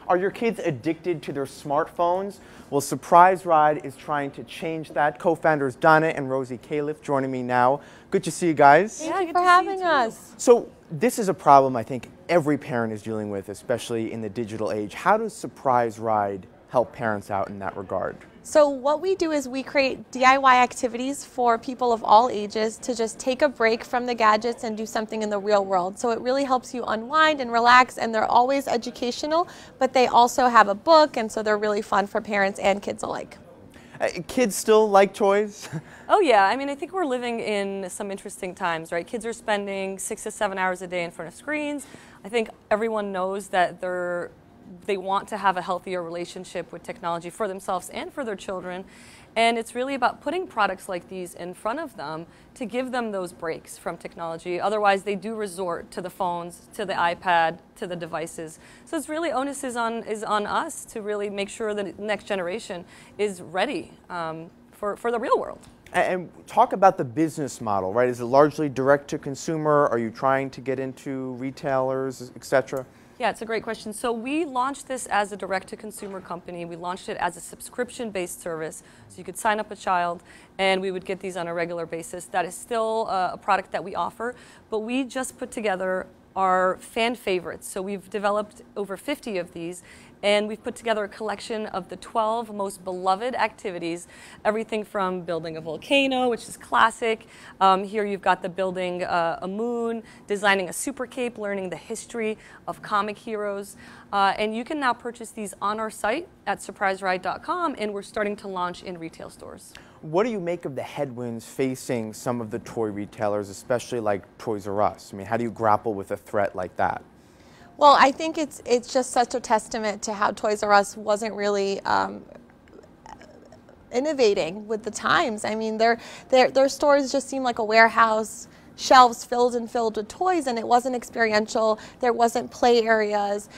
Are your kids addicted to their smartphones? Well, Surprise Ride is trying to change that. Co-founders Donny and Rosy Khalife joining me now. Good to see you guys. Thank you for having us. So this is a problem I think every parent is dealing with, especially in the digital age. How does Surprise Ride help parents out in that regard? So what we do is we create DIY activities for people of all ages to just take a break from the gadgets and do something in the real world. So it really helps you unwind and relax, and they're always educational, but they also have a book, and so they're really fun for parents and kids alike. Kids still like toys? Oh yeah, I mean, I think we're living in some interesting times, right? Kids are spending 6 to 7 hours a day in front of screens. I think everyone knows that they want to have a healthier relationship with technology for themselves and for their children. And it's really about putting products like these in front of them to give them those breaks from technology. Otherwise, they do resort to the phones, to the iPad, to the devices. So it's really onus is on us to really make sure that the next generation is ready for the real world. And talk about the business model, right? Is it largely direct to consumer? Are you trying to get into retailers, et cetera? Yeah, it's a great question. So we launched this as a direct-to-consumer company. We launched it as a subscription-based service. So you could sign up a child, and we would get these on a regular basis. That is still a product that we offer, but we just put together our fan favorites. So we've developed over 50 of these, and we've put together a collection of the 12 most beloved activities, everything from building a volcano, which is classic. Here you've got the building a moon, designing a super cape, learning the history of comic heroes. And you can now purchase these on our site at surpriseride.com, and we're starting to launch in retail stores. What do you make of the headwinds facing some of the toy retailers, especially like Toys R Us? I mean, how do you grapple with a threat like that? Well, I think it's just such a testament to how Toys R Us wasn't really innovating with the times. I mean, their stores just seem like a warehouse, shelves filled with toys, and it wasn't experiential. There wasn't play areas.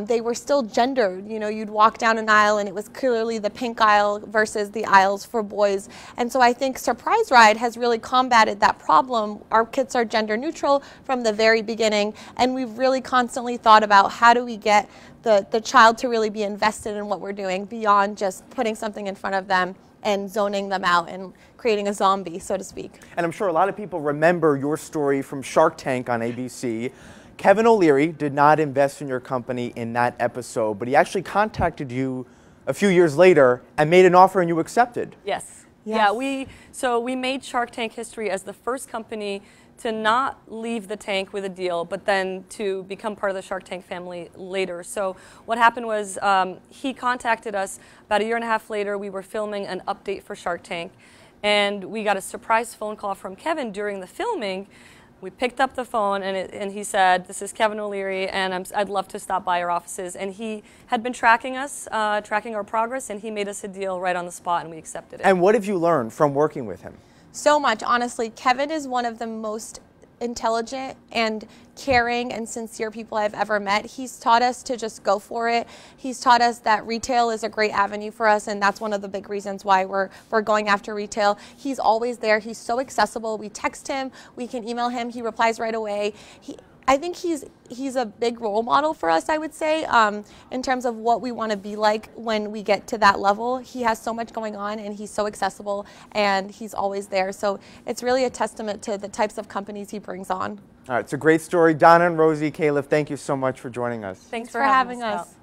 They were still gendered. You know, you'd walk down an aisle and it was clearly the pink aisle versus the aisles for boys. And so I think Surprise Ride has really combated that problem. Our kits are gender neutral from the very beginning, and we've really constantly thought about how do we get the child to really be invested in what we're doing beyond just putting something in front of them and zoning them out and creating a zombie, so to speak. And I'm sure a lot of people remember your story from Shark Tank on ABC. Kevin OLeary did not invest in your company in that episode, but he actually contacted you a few years later and made an offer and you accepted. Yes. Yes. Yeah, so we made Shark Tank history as the first company to not leave the tank with a deal, but then to become part of the Shark Tank family later. So what happened was he contacted us about a year and a half later. We were filming an update for Shark Tank, and we got a surprise phone call from Kevin during the filming. We picked up the phone, and he said, "This is Kevin OLeary, and I'd love to stop by your offices." And he had been tracking us, tracking our progress, and he made us a deal right on the spot, and we accepted it. And what have you learned from working with him? So much, honestly. Kevin is one of the most intelligent and caring and sincere people I've ever met. He's taught us to just go for it. He's taught us that retail is a great avenue for us, and that's one of the big reasons why we're going after retail. He's always there. He's so accessible. We text him, we can email him, he replies right away. I think he's a big role model for us, I would say, in terms of what we want to be like when we get to that level. He has so much going on, and he's so accessible, and he's always there. So it's really a testament to the types of companies he brings on. All right, it's a great story. Donny and Rosy Khalife, thank you so much for joining us. Thanks for having us.